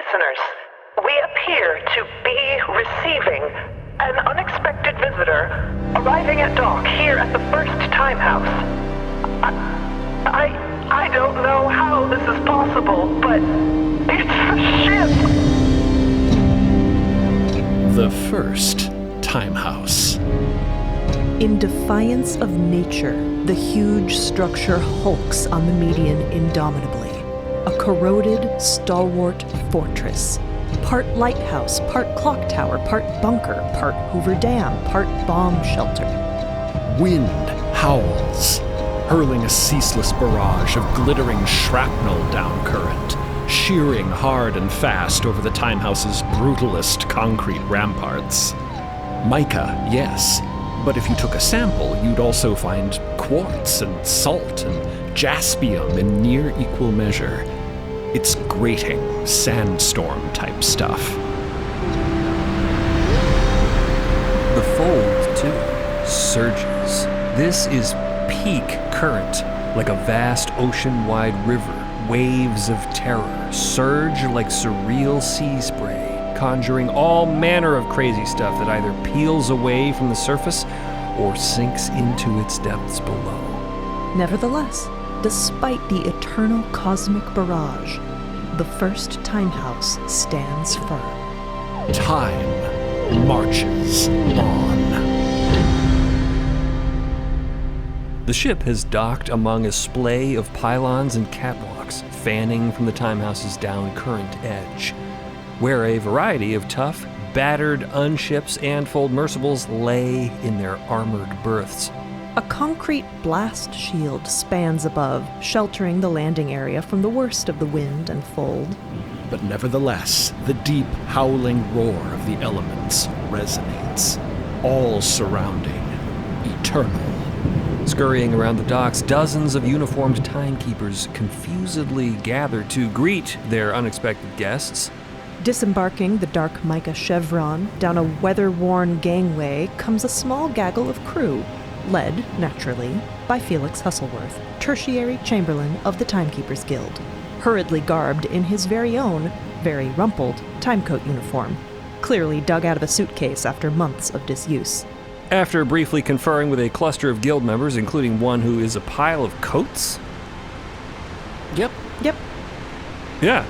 Listeners, we appear to be receiving an unexpected visitor arriving at dock here at the first time house. I don't know how this is possible, but it's the ship! The first time house. In defiance of nature, the huge structure hulks on the median indomitably. A corroded, stalwart fortress. Part lighthouse, part clock tower, part bunker, part Hoover Dam, part bomb shelter. Wind howls, hurling a ceaseless barrage of glittering shrapnel down current, shearing hard and fast over the time house's brutalist concrete ramparts. Mica, yes, but if you took a sample, you'd also find quartz and salt and jaspium in near equal measure. It's grating, sandstorm-type stuff. The fold, too, surges. This is peak current, like a vast ocean-wide river. Waves of terror surge like surreal sea spray, conjuring all manner of crazy stuff that either peels away from the surface or sinks into its depths below. Nevertheless, despite the eternal cosmic barrage, the first time house stands firm. Time marches on. The ship has docked among a splay of pylons and catwalks, fanning from the time house's down-current edge, where a variety of tough, battered unships and fold-mercibles lay in their armored berths. A concrete blast shield spans above, sheltering the landing area from the worst of the wind and fold. But nevertheless, the deep, howling roar of the elements resonates, all surrounding, eternal. Scurrying around the docks, dozens of uniformed timekeepers confusedly gather to greet their unexpected guests. Disembarking the dark mica chevron down a weather-worn gangway comes a small gaggle of crew, led, naturally, by Felix Hustleworth, tertiary chamberlain of the Timekeepers Guild, hurriedly garbed in his very own, very rumpled, timecoat uniform, clearly dug out of a suitcase after months of disuse. After briefly conferring with a cluster of guild members, including one who is a pile of coats? Yep. Yeah,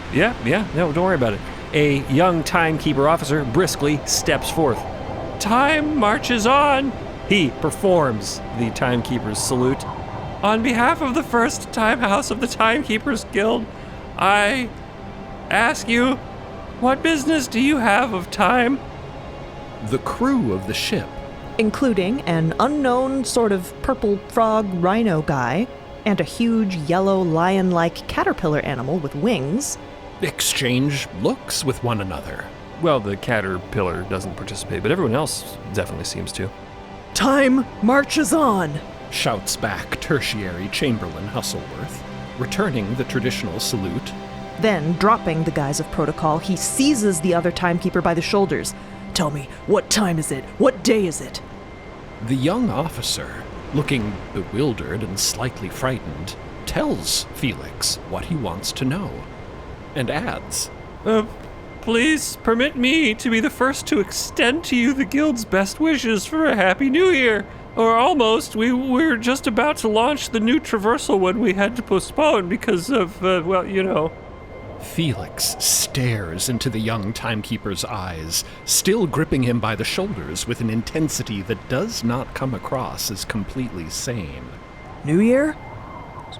no, don't worry about it. A young timekeeper officer briskly steps forth. Time marches on! He performs the Timekeepers' salute. On behalf of the first time house of the Timekeepers Guild, I ask you, what business do you have of time? The crew of the ship, including an unknown sort of purple frog rhino guy and a huge yellow lion-like caterpillar animal with wings, exchange looks with one another. Well, the caterpillar doesn't participate, but everyone else definitely seems to. Time marches on, shouts back tertiary chamberlain Hustleworth, returning the traditional salute. Then, dropping the guise of protocol, he seizes the other timekeeper by the shoulders. Tell me, what time is it? What day is it? The young officer, looking bewildered and slightly frightened, tells Felix what he wants to know, and adds, Please permit me to be the first to extend to you the Guild's best wishes for a Happy New Year. Or almost. We were just about to launch the new traversal one we had to postpone because of, Felix stares into the young timekeeper's eyes, still gripping him by the shoulders with an intensity that does not come across as completely sane. New Year?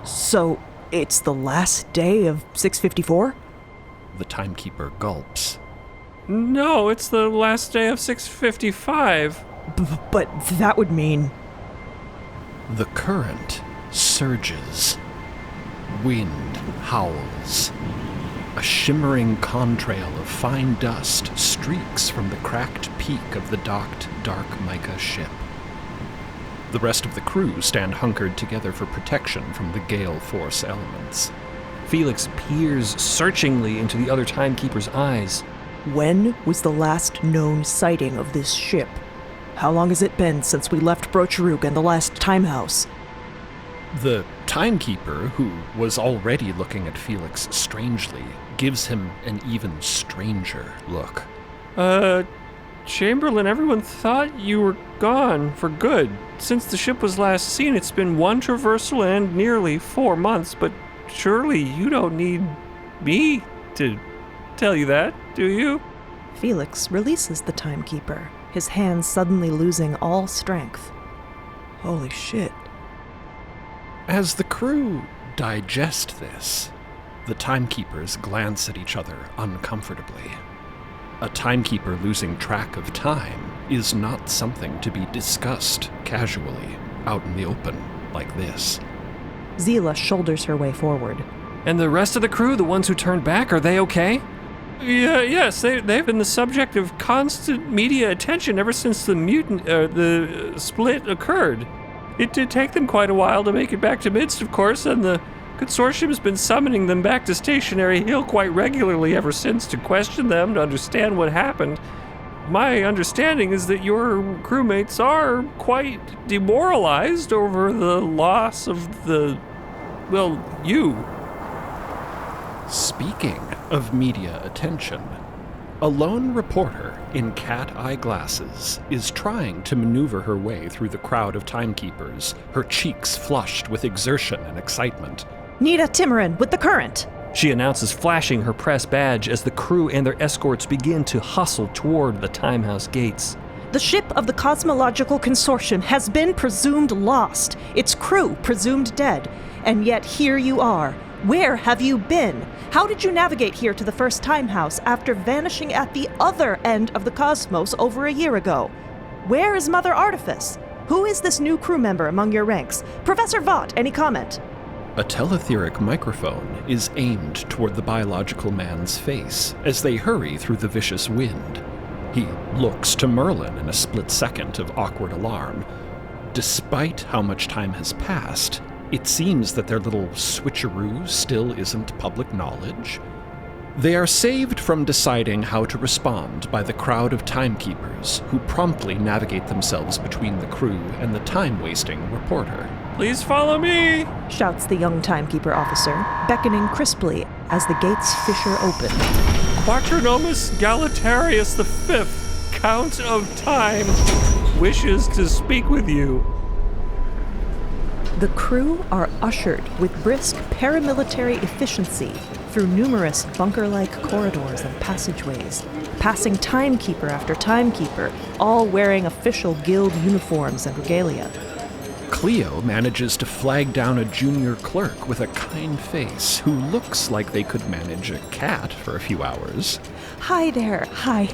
So, it's the last day of 654? The timekeeper gulps. No, it's the last day of 655. But that would mean... The current surges. Wind howls. A shimmering contrail of fine dust streaks from the cracked peak of the docked, dark mica ship. The rest of the crew stand hunkered together for protection from the gale force elements. Felix peers searchingly into the other timekeeper's eyes. When was the last known sighting of this ship? How long has it been since we left Brocherug and the last time house? The Timekeeper, who was already looking at Felix strangely, gives him an even stranger look. Chamberlain, everyone thought you were gone for good. Since the ship was last seen, it's been one traversal and nearly 4 months, but surely you don't need me to tell you that, do you? Felix releases the timekeeper, his hands suddenly losing all strength. Holy shit. As the crew digest this, the timekeepers glance at each other uncomfortably. A timekeeper losing track of time is not something to be discussed casually out in the open like this. Zila shoulders her way forward. And the rest of the crew, the ones who turned back, are they okay? Yes, they've been the subject of constant media attention ever since the split occurred. It did take them quite a while to make it back to MIDST, of course, and the consortium's been summoning them back to Stationary Hill quite regularly ever since to question them, to understand what happened. My understanding is that your crewmates are quite demoralized over the loss of you. Speaking of media attention, a lone reporter in cat eye glasses is trying to maneuver her way through the crowd of timekeepers, her cheeks flushed with exertion and excitement. Nita Timorin with the current! She announces, flashing her press badge as the crew and their escorts begin to hustle toward the Timehouse gates. The ship of the Cosmological Consortium has been presumed lost, its crew presumed dead, and yet here you are. Where have you been? How did you navigate here to the first Timehouse after vanishing at the other end of the cosmos over a year ago? Where is Mother Artifice? Who is this new crew member among your ranks? Professor Vought, any comment? A teletheric microphone is aimed toward the biological man's face as they hurry through the vicious wind. He looks to Merlin in a split second of awkward alarm. Despite how much time has passed, it seems that their little switcheroo still isn't public knowledge. They are saved from deciding how to respond by the crowd of timekeepers who promptly navigate themselves between the crew and the time-wasting reporter. Please follow me! Shouts the young timekeeper officer, beckoning crisply as the gates fissure open. Quaternomus Galatarius V, Count of Time, wishes to speak with you. The crew are ushered with brisk paramilitary efficiency through numerous bunker-like corridors and passageways, passing timekeeper after timekeeper, all wearing official guild uniforms and regalia. Cleo manages to flag down a junior clerk with a kind face who looks like they could manage a cat for a few hours. Hi there, hi.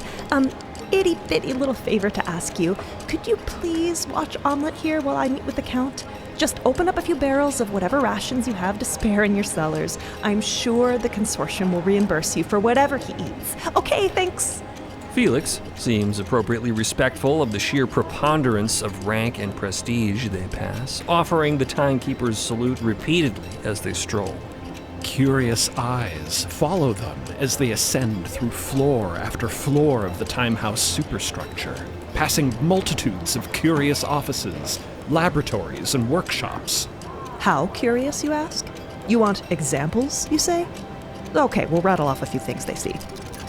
Itty-bitty little favor to ask you. Could you please watch Omelette here while I meet with the Count? Just open up a few barrels of whatever rations you have to spare in your cellars. I'm sure the consortium will reimburse you for whatever he eats. Okay, thanks. Felix seems appropriately respectful of the sheer preponderance of rank and prestige they pass, offering the timekeepers salute repeatedly as they stroll. Curious eyes follow them as they ascend through floor after floor of the Timehouse superstructure, passing multitudes of curious offices, laboratories, and workshops. How curious, you ask? You want examples, you say? Okay, we'll rattle off a few things they see.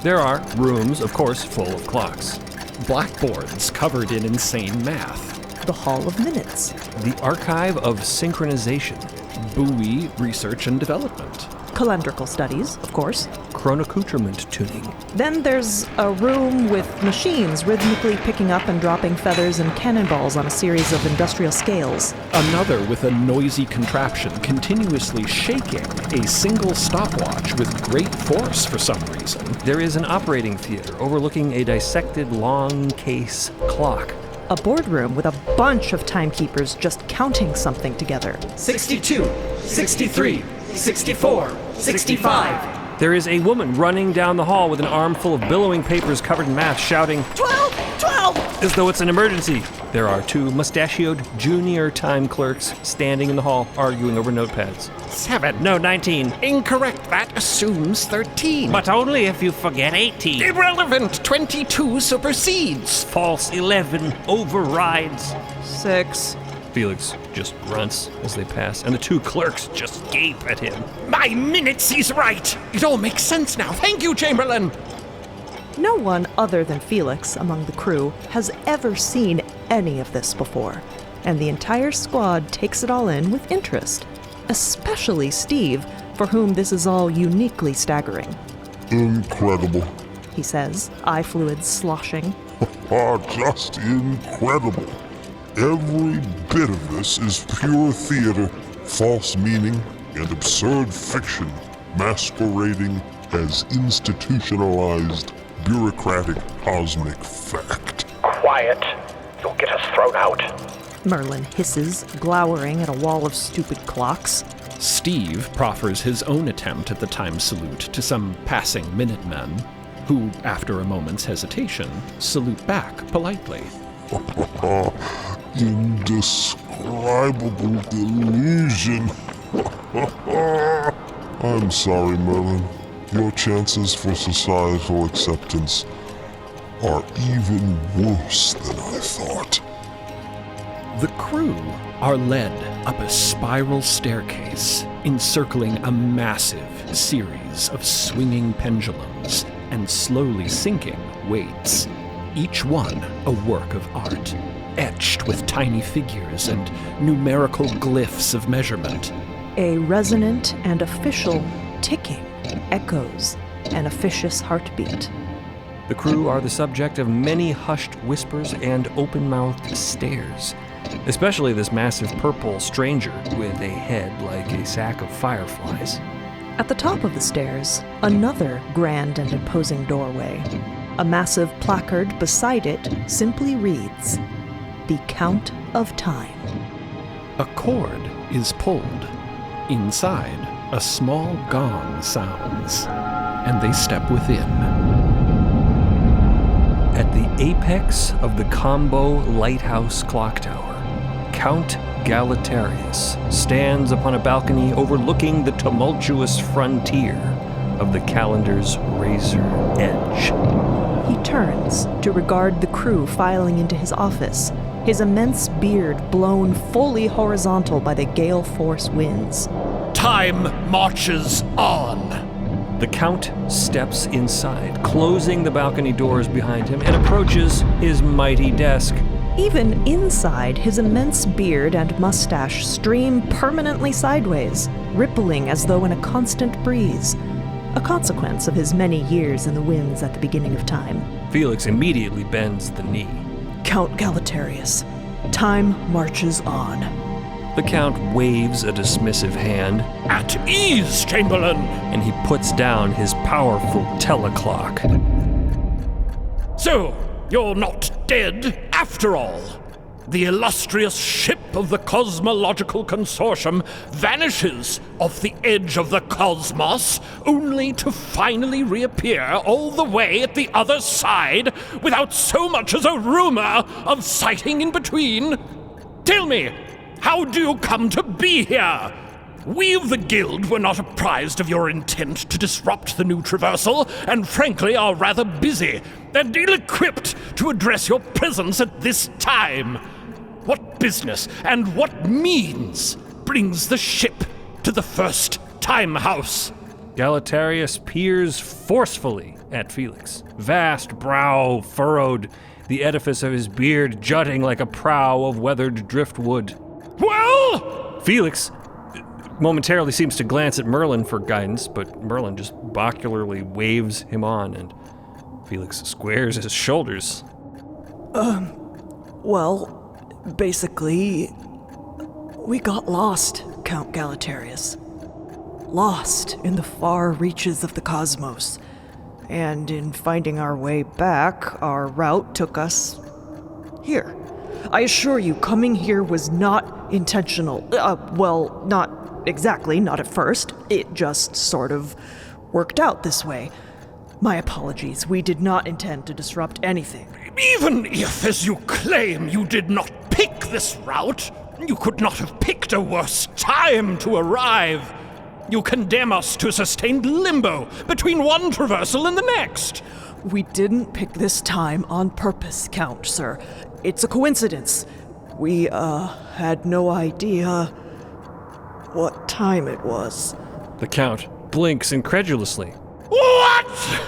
There are rooms, of course, full of clocks. Blackboards covered in insane math. The Hall of Minutes. The Archive of Synchronization. Buoy research and development. Calendrical studies, of course. Chronocutrement tuning. Then there's a room with machines rhythmically picking up and dropping feathers and cannonballs on a series of industrial scales. Another with a noisy contraption continuously shaking a single stopwatch with great force for some reason. There is an operating theater overlooking a dissected long case clock. A boardroom with a bunch of timekeepers just counting something together. 62, 63, 64, 65. There is a woman running down the hall with an armful of billowing papers covered in math, shouting, 12, 12! as though it's an emergency. There are two mustachioed junior time clerks standing in the hall, arguing over notepads. 7. No, 19. Incorrect. That assumes 13. But only if you forget 18. Irrelevant. 22 supersedes. False 11 overrides. 6. Felix just grunts as they pass, and the two clerks just gape at him. My minutes, he's right. It all makes sense now. Thank you, Chamberlain. No one other than Felix among the crew has ever seen any of this before, and the entire squad takes it all in with interest, especially Steve, for whom this is all uniquely staggering. Incredible. He says, eye fluids sloshing. Just incredible. Every bit of this is pure theater, false meaning, and absurd fiction masquerading as institutionalized, bureaucratic, cosmic fact. Quiet. You'll get us thrown out. Merlin hisses, glowering at a wall of stupid clocks. Steve proffers his own attempt at the time salute to some passing Minutemen, who, after a moment's hesitation, salute back politely. Indescribable delusion. I'm sorry, Merlin. Your chances for societal acceptance are even worse than I thought. The crew are led up a spiral staircase, encircling a massive series of swinging pendulums and slowly sinking weights, each one a work of art, etched with tiny figures and numerical glyphs of measurement. A resonant and official ticking echoes an officious heartbeat. The crew are the subject of many hushed whispers and open-mouthed stares, especially this massive purple stranger with a head like a sack of fireflies. At the top of the stairs, another grand and imposing doorway. A massive placard beside it simply reads, "The Count of Time." A cord is pulled. Inside, a small gong sounds, and they step within. At the apex of the Combo Lighthouse Clock Tower, Count Galatarius stands upon a balcony overlooking the tumultuous frontier of the calendar's razor edge. He turns to regard the crew filing into his office, his immense beard blown fully horizontal by the gale force winds. Time marches on. The Count steps inside, closing the balcony doors behind him, and approaches his mighty desk. Even inside, his immense beard and mustache stream permanently sideways, rippling as though in a constant breeze, a consequence of his many years in the winds at the beginning of time. Felix immediately bends the knee. Count Galatarius, time marches on. The Count waves a dismissive hand, At ease, Chamberlain! and he puts down his powerful teleclock. So, you're not dead after all. The illustrious ship of the Cosmological Consortium vanishes off the edge of the cosmos, only to finally reappear all the way at the other side without so much as a rumor of sighting in between. Tell me, how do you come to be here? We of the Guild were not apprised of your intent to disrupt the new traversal, and frankly are rather busy and ill-equipped to address your presence at this time. What business and what means brings the ship to the first time house? Galatarius peers forcefully at Felix, vast brow furrowed, the edifice of his beard jutting like a prow of weathered driftwood. Well? Felix momentarily seems to glance at Merlin for guidance, but Merlin just backwardly waves him on, and Felix squares his shoulders. Well, basically, we got lost, Count Galatarius. Lost in the far reaches of the cosmos. And in finding our way back, our route took us here. I assure you, coming here was not intentional. Well, not exactly, not at first. It just sort of worked out this way. My apologies, we did not intend to disrupt anything. Even if, as you claim, you did not pick this route, you could not have picked a worse time to arrive. You condemn us to sustained limbo between one traversal and the next. We didn't pick this time on purpose, Count, sir. It's a coincidence. We, had no idea what time it was. The Count blinks incredulously. What?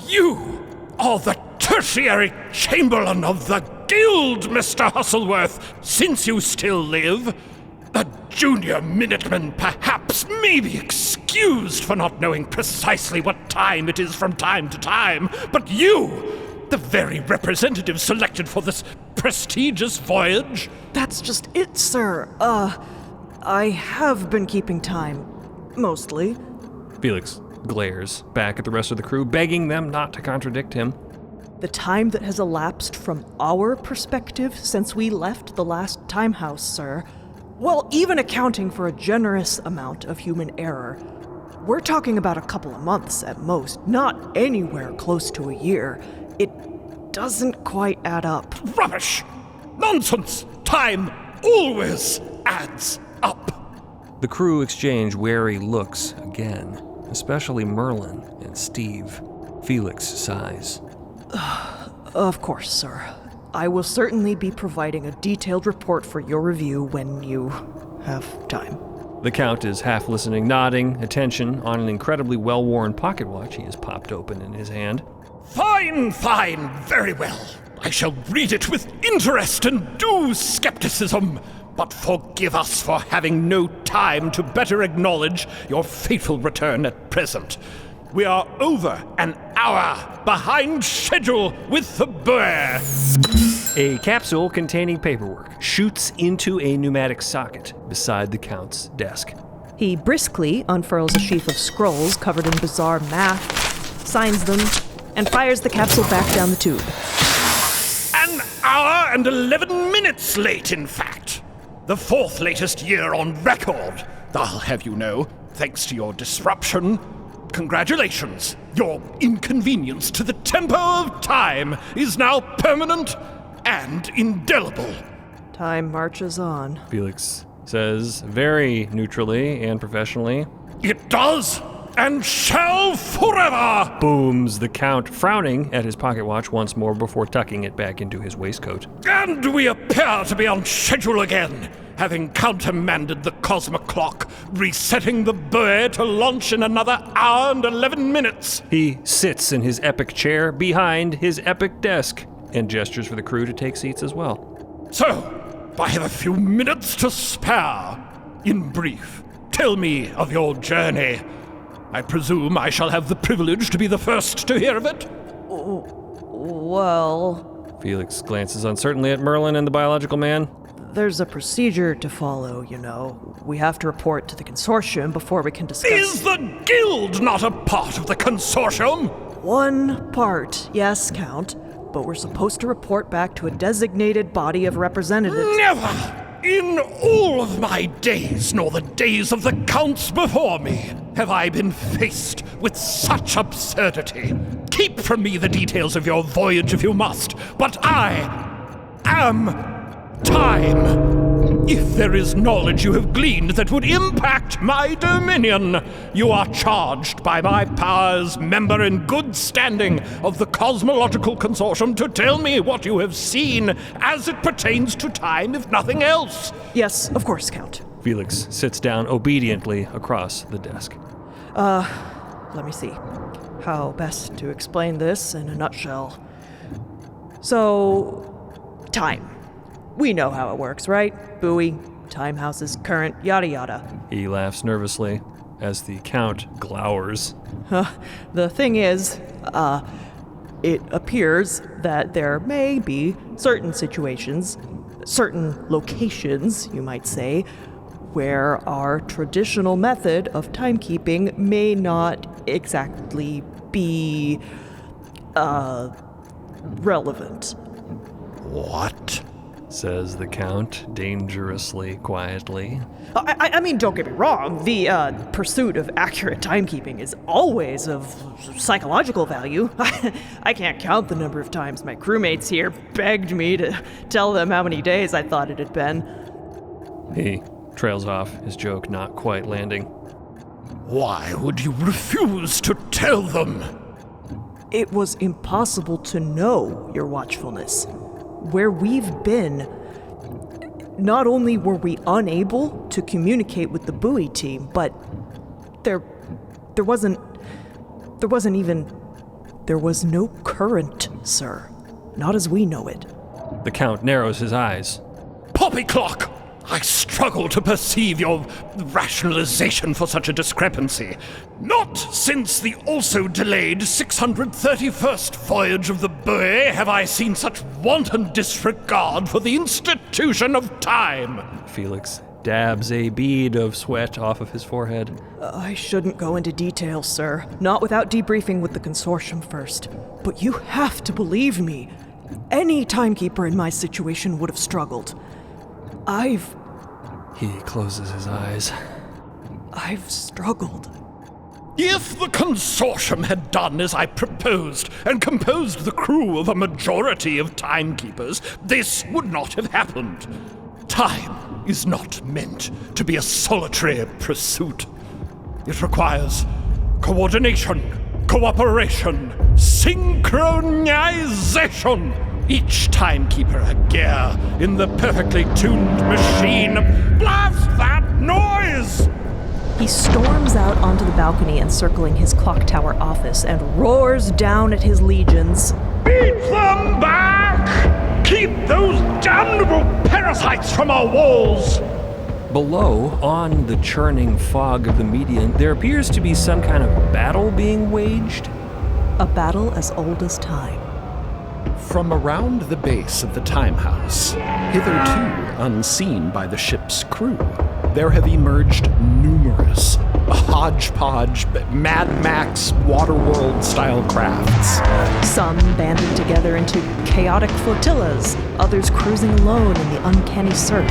You are the tertiary chamberlain of the guild, Mr. Hustleworth, since you still live. The junior Minuteman perhaps may be excused for not knowing precisely what time it is from time to time, but you, the very representative selected for this prestigious voyage? That's just it, sir. I have been keeping time. Mostly. Felix glares back at the rest of the crew, begging them not to contradict him. The time that has elapsed from our perspective since we left the last time house, sir, well, even accounting for a generous amount of human error, we're talking about a couple of months at most, not anywhere close to a year. It doesn't quite add up. Rubbish! Nonsense! Time always adds up! The crew exchange wary looks again, especially Merlin and Steve. Felix sighs. Of course, sir. I will certainly be providing a detailed report for your review when you have time. The Count is half listening, nodding attention on an incredibly well-worn pocket watch he has popped open in his hand. Fine, very well. I shall read it with interest and due skepticism, but forgive us for having no time to better acknowledge your fateful return at present. We are over an hour behind schedule with the Boer. A capsule containing paperwork shoots into a pneumatic socket beside the Count's desk. He briskly unfurls a sheaf of scrolls covered in bizarre math, signs them, and fires the capsule back down the tube. An hour and 11 minutes late, in fact. The fourth latest year on record, I'll have you know, thanks to your disruption. Congratulations! Your inconvenience to the tempo of time is now permanent and indelible. Time marches on. Felix says very neutrally and professionally. It does and shall forever! Booms the Count, frowning at his pocket watch once more before tucking it back into his waistcoat. And we appear to be on schedule again, having countermanded the cosmic clock, resetting the Boer to launch in another hour and 11 minutes. He sits in his epic chair behind his epic desk and gestures for the crew to take seats as well. So, I have a few minutes to spare. In brief, tell me of your journey. I presume I shall have the privilege to be the first to hear of it? Well, Felix glances uncertainly at Merlin and the biological man. there's a procedure to follow, you know. We have to report to the consortium before we can discuss... Is the guild not a part of the consortium? One part, yes, Count. But we're supposed to report back to a designated body of representatives. Never! In all of my days, nor the days of the counts before me, have I been faced with such absurdity. Keep from me the details of your voyage if you must, but I am time. If there is knowledge you have gleaned that would impact my dominion, you are charged by my powers, member in good standing of the Cosmological Consortium, to tell me what you have seen as it pertains to time, if nothing else. Yes, of course, Count. Felix sits down obediently across the desk. Let me see. How best to explain this in a nutshell. So, time. We know how it works, right? Buoy, time houses, current, yada yada. He laughs nervously as the Count glowers. The thing is, it appears that there may be certain situations, certain locations, you might say, where our traditional method of timekeeping may not exactly be, relevant. What? Says the Count, dangerously quietly. I mean, don't get me wrong, the pursuit of accurate timekeeping is always of psychological value. I can't count the number of times my crewmates here begged me to tell them how many days I thought it had been. He trails off, his joke not quite landing. Why would you refuse to tell them? It was impossible to know, your watchfulness. Where we've been, not only were we unable to communicate with the buoy team, but there was no current, sir. Not as we know it. The Count narrows his eyes. Poppyclock! I struggle to perceive your rationalization for such a discrepancy. Not since the also delayed 631st voyage of the buoy have I seen such wanton disregard for the institution of time. Felix dabs a bead of sweat off of his forehead. I shouldn't go into detail, sir. Not without debriefing with the consortium first. But you have to believe me. Any timekeeper in my situation would have struggled. He closes his eyes. I've struggled. If the consortium had done as I proposed and composed the crew of a majority of timekeepers, this would not have happened. Time is not meant to be a solitary pursuit. It requires coordination, cooperation, synchronization. Each timekeeper a gear in the perfectly tuned machine. Blast that noise! He storms out onto the balcony encircling his clock tower office and roars down at his legions. Beat them back! Keep those damnable parasites from our walls! Below, on the churning fog of the median, there appears to be some kind of battle being waged. A battle as old as time. From around the base of the time house, hitherto unseen by the ship's crew, there have emerged numerous hodgepodge Mad Max Waterworld-style crafts. Some banded together into chaotic flotillas, others cruising alone in the uncanny surf.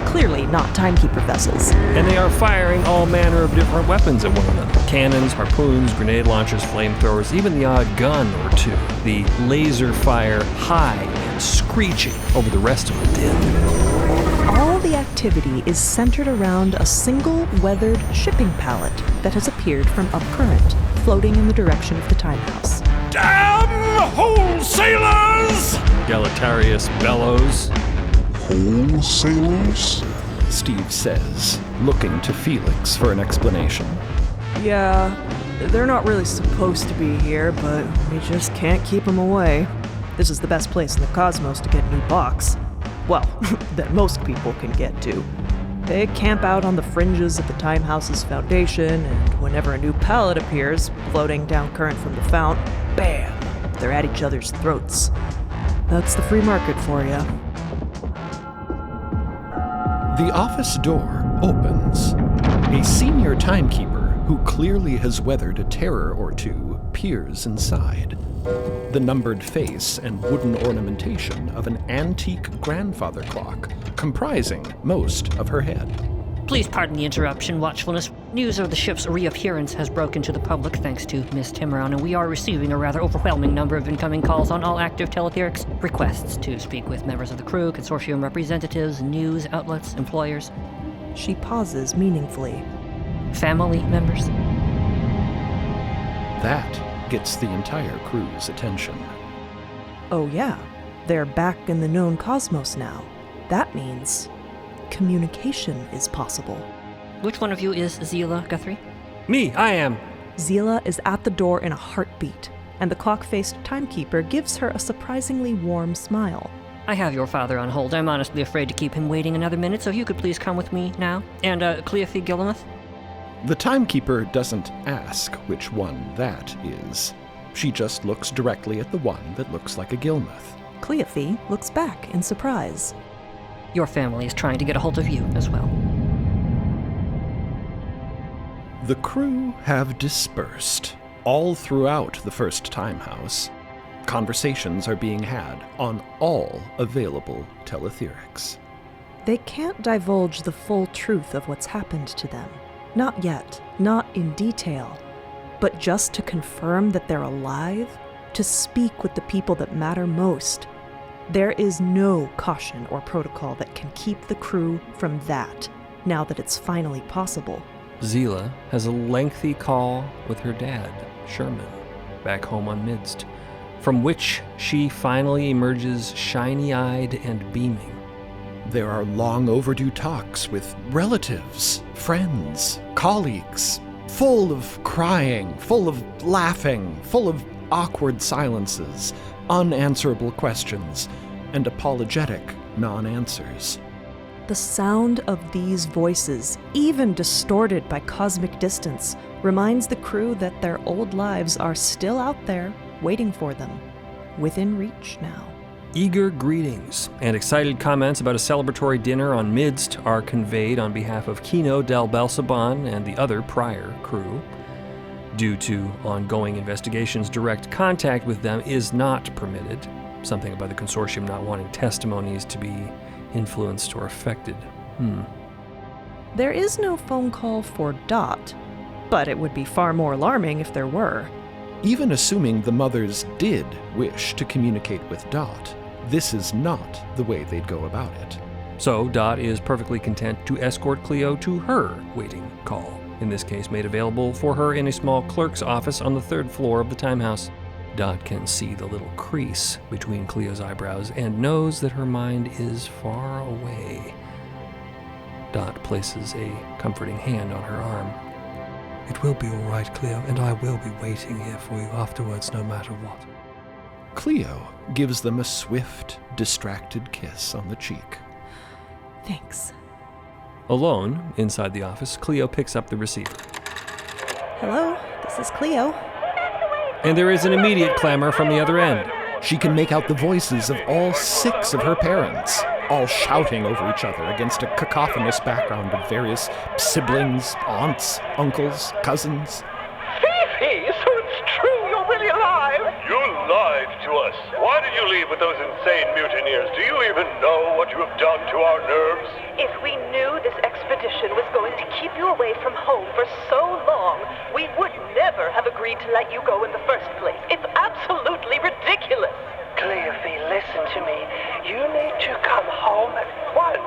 Clearly not timekeeper vessels. And they are firing all manner of different weapons at one another. Cannons, harpoons, grenade launchers, flamethrowers, even the odd gun or two. The laser fire high and screeching over the rest of the din. All the activity is centered around a single weathered shipping pallet that has appeared from upcurrent, floating in the direction of the time house. Damn wholesalers! Galatarius bellows. Wholesalers? Steve says, looking to Felix for an explanation. Yeah, they're not really supposed to be here, but we just can't keep them away. This is the best place in the cosmos to get a new box. Well, that most people can get to. They camp out on the fringes of the time house's foundation, and whenever a new pallet appears, floating down current from the fount, bam, they're at each other's throats. That's the free market for you. The office door opens. A senior timekeeper, who clearly has weathered a terror or two, peers inside. The numbered face and wooden ornamentation of an antique grandfather clock, comprising most of her head. Please pardon the interruption, Watchfulness. News of the ship's reappearance has broken to the public thanks to Miss Timeron, and we are receiving a rather overwhelming number of incoming calls on all active teletherics. Requests to speak with members of the crew, consortium representatives, news outlets, employers. She pauses meaningfully. Family members. That gets the entire crew's attention. Oh yeah, they're back in the known cosmos now. That means communication is possible. Which one of you is Zila, Guthrie? Me, I am. Zila is at the door in a heartbeat, and the clock-faced timekeeper gives her a surprisingly warm smile. I have your father on hold. I'm honestly afraid to keep him waiting another minute, so if you could please come with me now. And, Cleophy Gillameth? The timekeeper doesn't ask which one that is. She just looks directly at the one that looks like a Gilmuth. Cleophy looks back in surprise. Your family is trying to get a hold of you as well. The crew have dispersed all throughout the first time house. Conversations are being had on all available teletherics. They can't divulge the full truth of what's happened to them. Not yet, not in detail, but just to confirm that they're alive, to speak with the people that matter most. There is no caution or protocol that can keep the crew from that, now that it's finally possible. Zila has a lengthy call with her dad, Sherman, back home on MIDST, from which she finally emerges shiny-eyed and beaming. There are long overdue talks with relatives, friends, colleagues, full of crying, full of laughing, full of awkward silences, unanswerable questions, and apologetic non-answers. The sound of these voices, even distorted by cosmic distance, reminds the crew that their old lives are still out there, waiting for them, within reach now. Eager greetings and excited comments about a celebratory dinner on MIDST are conveyed on behalf of Kino del Belsaban and the other prior crew. Due to ongoing investigations, direct contact with them is not permitted, something about the consortium not wanting testimonies to be influenced or affected. There is no phone call for Dot, but it would be far more alarming if there were. Even assuming the mothers did wish to communicate with Dot, this is not the way they'd go about it. So Dot is perfectly content to escort Cleo to her waiting call, in this case made available for her in a small clerk's office on the 3rd floor of the time house. Dot can see the little crease between Cleo's eyebrows and knows that her mind is far away. Dot places a comforting hand on her arm. It will be all right, Cleo, and I will be waiting here for you afterwards, no matter what. Cleo gives them a swift, distracted kiss on the cheek. Thanks. Alone, inside the office, Cleo picks up the receiver. Hello, this is Cleo. And there is an immediate clamor from the other end. She can make out the voices of all 6 of her parents, all shouting over each other against a cacophonous background of various siblings, aunts, uncles, cousins. Fifi, so it's true, you're really alive? You lied to us. Why did you leave with those insane mutineers? Do you even know what you have done to our nerves? If we knew this expedition was going to keep you away from home for so long, we would never have agreed to let you go in the first place. It's absolutely ridiculous. Cleophy, listen to me. You need to come home at once.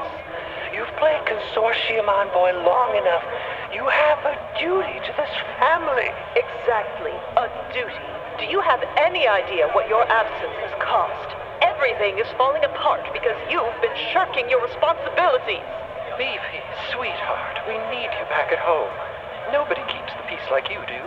You've played consortium envoy long enough. You have a duty to this family. Exactly, a duty. Do you have any idea what your absence has cost? Everything is falling apart because you've been shirking your responsibilities. Fifi, sweetheart, we need you back at home. Nobody keeps the peace like you do.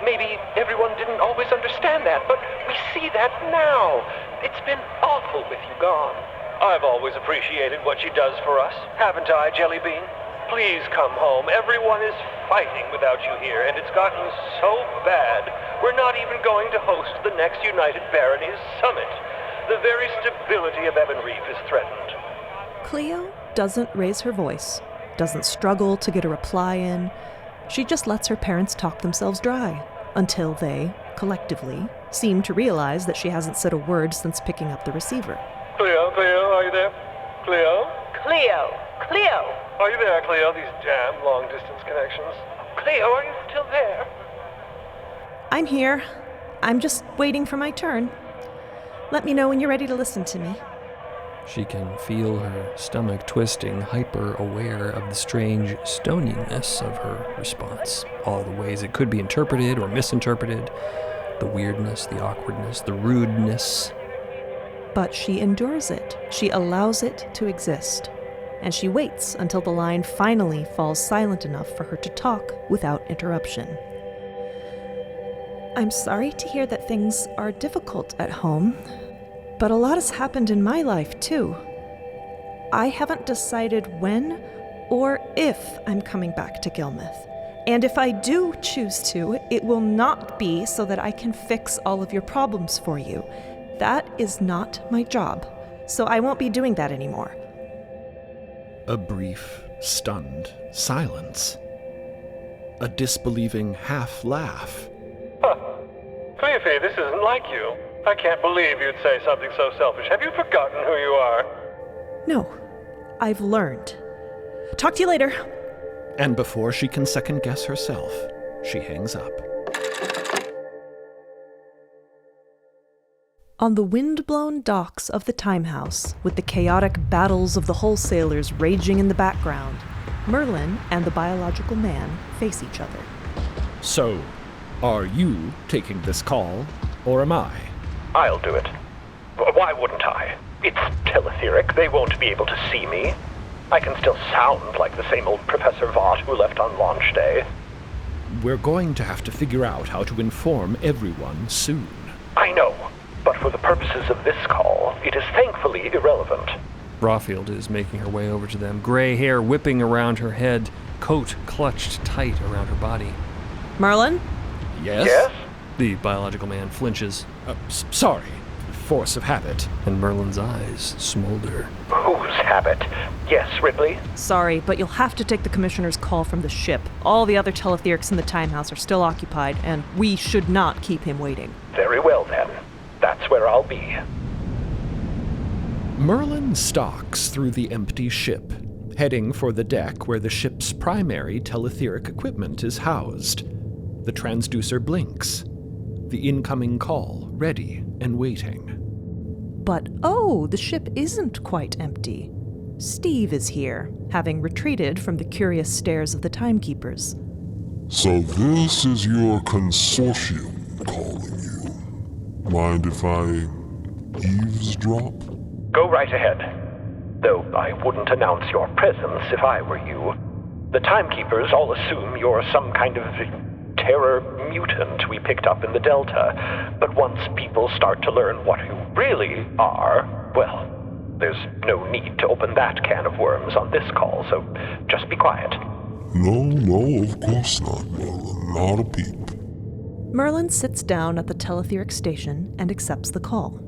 Maybe everyone didn't always understand that, but we see that now. It's been awful with you gone. I've always appreciated what she does for us, haven't I, Jellybean? Please come home. Everyone is fighting without you here, and it's gotten so bad, we're not even going to host the next United Baronies Summit. The very stability of Ebon Reef is threatened. Cleo doesn't raise her voice, doesn't struggle to get a reply in. She just lets her parents talk themselves dry, until they, collectively, seem to realize that she hasn't said a word since picking up the receiver. Cleo, are you there? Cleo? Cleo! Are you there, Cleo? These damn long-distance connections. Cleo, are you still there? I'm here. I'm just waiting for my turn. Let me know when you're ready to listen to me. She can feel her stomach twisting, hyper-aware of the strange stoniness of her response. All the ways it could be interpreted or misinterpreted. The weirdness, the awkwardness, the rudeness. But she endures it. She allows it to exist. And she waits until the line finally falls silent enough for her to talk without interruption. I'm sorry to hear that things are difficult at home, but a lot has happened in my life, too. I haven't decided when or if I'm coming back to Gilmouth. And if I do choose to, it will not be so that I can fix all of your problems for you. That is not my job, so I won't be doing that anymore. A brief, stunned silence. A disbelieving half-laugh. Cleophy, this isn't like you. I can't believe you'd say something so selfish. Have you forgotten who you are? No, I've learned. Talk to you later. And before she can second-guess herself, she hangs up. On the wind-blown docks of the Time House, with the chaotic battles of the wholesalers raging in the background, Merlin and the biological man face each other. So, are you taking this call, or am I? I'll do it. Why wouldn't I? It's teletheric. They won't be able to see me. I can still sound like the same old Professor Vaught who left on launch day. We're going to have to figure out how to inform everyone soon. I know, but for the purposes of this call, it is thankfully irrelevant. Rawfield is making her way over to them, gray hair whipping around her head, coat clutched tight around her body. Merlin? Yes? Yes? The biological man flinches, Sorry. Force of habit. and Merlin's eyes smolder. Whose habit? Yes, Ripley? Sorry, but you'll have to take the commissioner's call from the ship. All the other teletherics in the time house are still occupied, and we should not keep him waiting. Very well then. That's where I'll be. Merlin stalks through the empty ship, heading for the deck where the ship's primary teletheric equipment is housed. The transducer blinks. The incoming call ready and waiting. But oh, the ship isn't quite empty. Steve is here, having retreated from the curious stares of the timekeepers. So this is your consortium calling you. Mind if I eavesdrop? Go right ahead. Though I wouldn't announce your presence if I were you. The timekeepers all assume you're some kind of terror mutant we picked up in the Delta. But once people start to learn what you really are, well, there's no need to open that can of worms on this call, so just be quiet. No, of course not, Merlin. Not a peep. Merlin sits down at the teletheric station and accepts the call.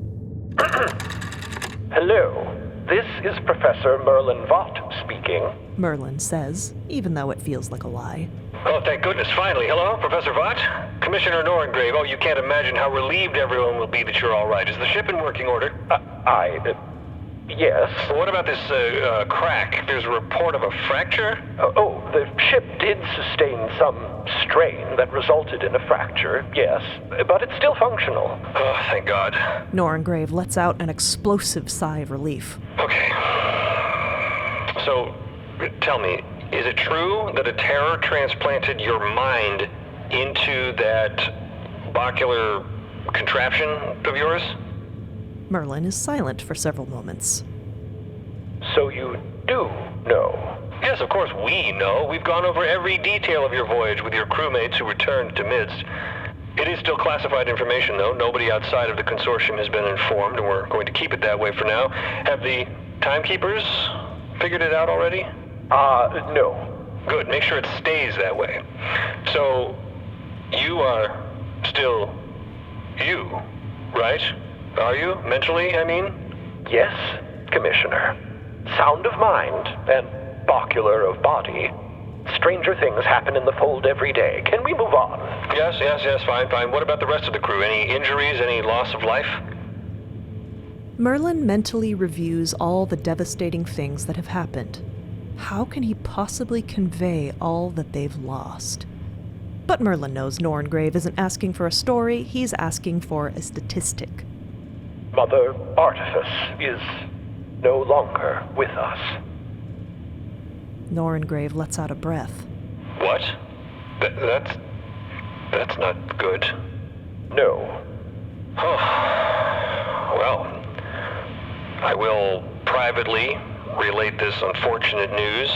Hello, this is Professor Merlin Vaught speaking. Merlin says, even though it feels like a lie. Oh, thank goodness, finally. Hello, Professor Vaught? Commissioner Norrengrave. Oh, you can't imagine how relieved everyone will be that you're all right. Is the ship in working order? Yes. Well, what about this, crack? There's a report of a fracture? The ship did sustain some strain that resulted in a fracture, yes. But it's still functional. Oh, thank God. Norrengrave lets out an explosive sigh of relief. Okay. So, tell me, is it true that a terror transplanted your mind into that bacular contraption of yours? Merlin is silent for several moments. So you do know? Yes, of course we know. We've gone over every detail of your voyage with your crewmates who returned to MIDST. It is still classified information, though. Nobody outside of the consortium has been informed, and we're going to keep it that way for now. Have the timekeepers figured it out already? No. Good. Make sure it stays that way. So, you are still you, right? Are you? Mentally, I mean? Yes, Commissioner. Sound of mind and bacular of body. Stranger things happen in the fold every day. Can we move on? Yes, fine. What about the rest of the crew? Any injuries, any loss of life? Merlin mentally reviews all the devastating things that have happened. How can he possibly convey all that they've lost? But Merlin knows Norrengrave isn't asking for a story, he's asking for a statistic. Mother Artifice is no longer with us. Norrengrave lets out a breath. What? That's not good. No. Oh. Well, I will privately relate this unfortunate news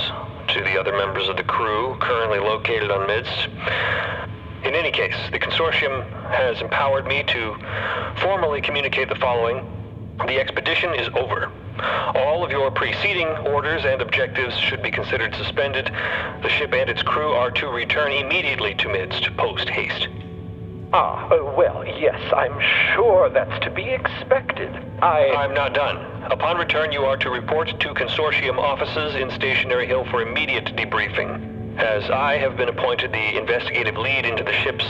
to the other members of the crew currently located on MIDST. In any case, the consortium has empowered me to formally communicate the following. The expedition is over. All of your preceding orders and objectives should be considered suspended. The ship and its crew are to return immediately to MIDST, post-haste. Well, yes, I'm sure that's to be expected. I'm not done. Upon return, you are to report to consortium offices in Stationary Hill for immediate debriefing. As I have been appointed the investigative lead into the ship's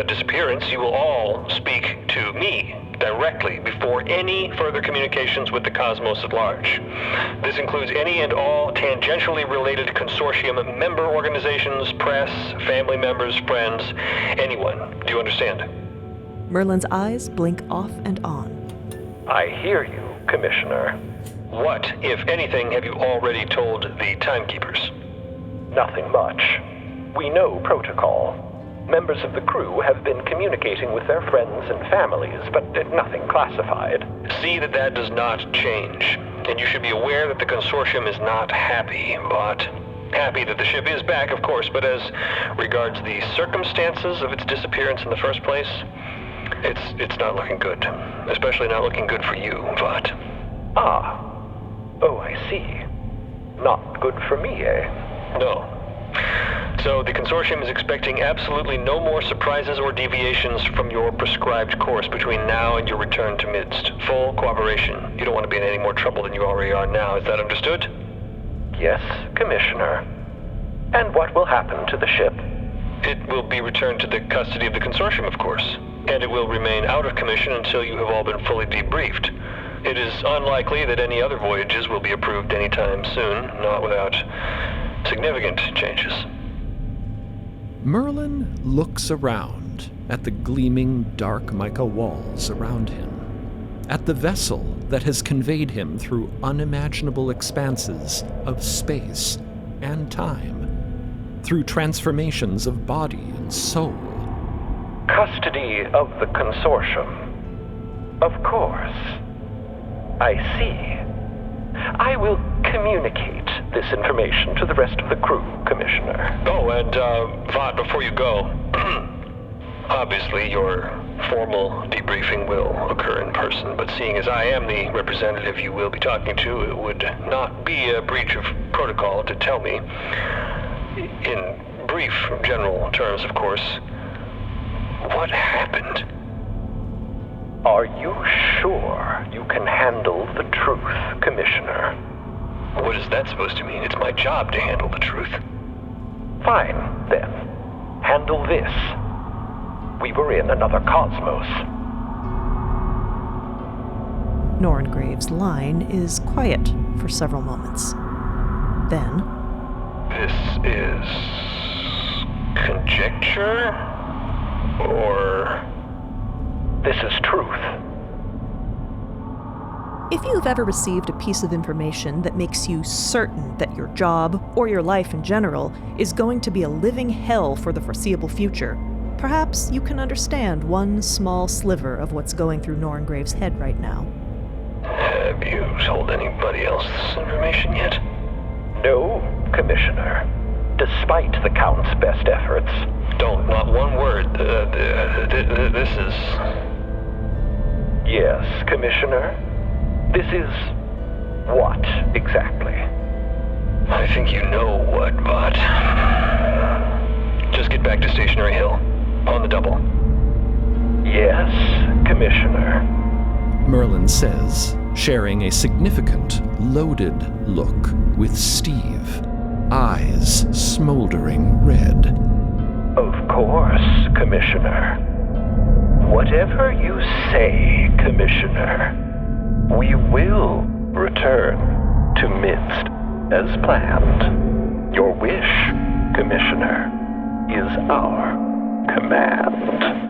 disappearance, you will all speak to me directly before any further communications with the cosmos at large. This includes any and all tangentially related consortium member organizations, press, family members, friends, anyone. Do you understand? Merlin's eyes blink off and on. I hear you, Commissioner. What, if anything, have you already told the timekeepers? Nothing much. We know protocol. Members of the crew have been communicating with their friends and families, but nothing classified. See that that does not change. And you should be aware that the consortium is not happy, but happy that the ship is back, of course, but as regards the circumstances of its disappearance in the first place, it's not looking good. Especially not looking good for you, but... Oh, I see. Not good for me, eh? No. So the consortium is expecting absolutely no more surprises or deviations from your prescribed course between now and your return to MIDST. Full cooperation. You don't want to be in any more trouble than you already are now. Is that understood? Yes, Commissioner. And what will happen to the ship? It will be returned to the custody of the consortium, of course. And it will remain out of commission until you have all been fully debriefed. It is unlikely that any other voyages will be approved anytime soon, not without significant changes. Merlin looks around at the gleaming dark mica walls around him, at the vessel that has conveyed him through unimaginable expanses of space and time, through transformations of body and soul. Custody of the consortium. Of course. I see. I will communicate this information to the rest of the crew, Commissioner. Oh, and, Vought, before you go, obviously your formal debriefing will occur in person, but seeing as I am the representative you will be talking to, it would not be a breach of protocol to tell me, in brief, general terms, of course, what happened. Are you sure you can handle the truth, Commissioner? What is that supposed to mean? It's my job to handle the truth. Fine, then. Handle this. We were in another cosmos. Norngrave's line is quiet for several moments. Then... This is... conjecture? Or... this is truth? If you've ever received a piece of information that makes you certain that your job, or your life in general, is going to be a living hell for the foreseeable future, perhaps you can understand one small sliver of what's going through Norngrave's head right now. Have you told anybody else this information yet? No, Commissioner. Despite the Count's best efforts. Don't, not one word. This is... Yes, Commissioner? This is... what, exactly? I think you know what, but... Just get back to Stationary Hill. On the double. Yes, Commissioner. Merlin says, sharing a significant, loaded look with Steve, eyes smoldering red. Of course, Commissioner. Whatever you say, Commissioner, we will return to MIDST as planned. Your wish, Commissioner, is our command.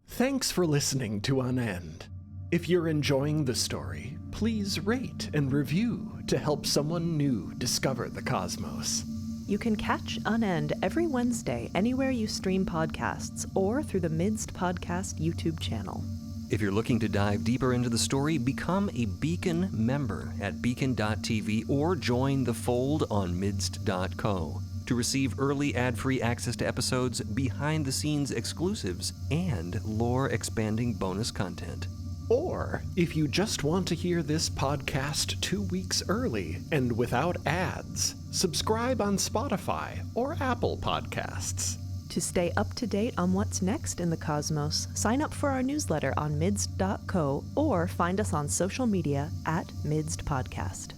Thanks for listening to Unend. If you're enjoying the story, please rate and review to help someone new discover the cosmos. You can catch Unend every Wednesday anywhere you stream podcasts or through the MIDST Podcast YouTube channel. If you're looking to dive deeper into the story, become a Beacon member at beacon.tv or join the fold on midst.co to receive early ad-free access to episodes, behind-the-scenes exclusives, and lore-expanding bonus content. Or, if you just want to hear this podcast 2 weeks early and without ads, subscribe on Spotify or Apple Podcasts. To stay up to date on what's next in the cosmos, sign up for our newsletter on midst.co or find us on social media at MIDST Podcast.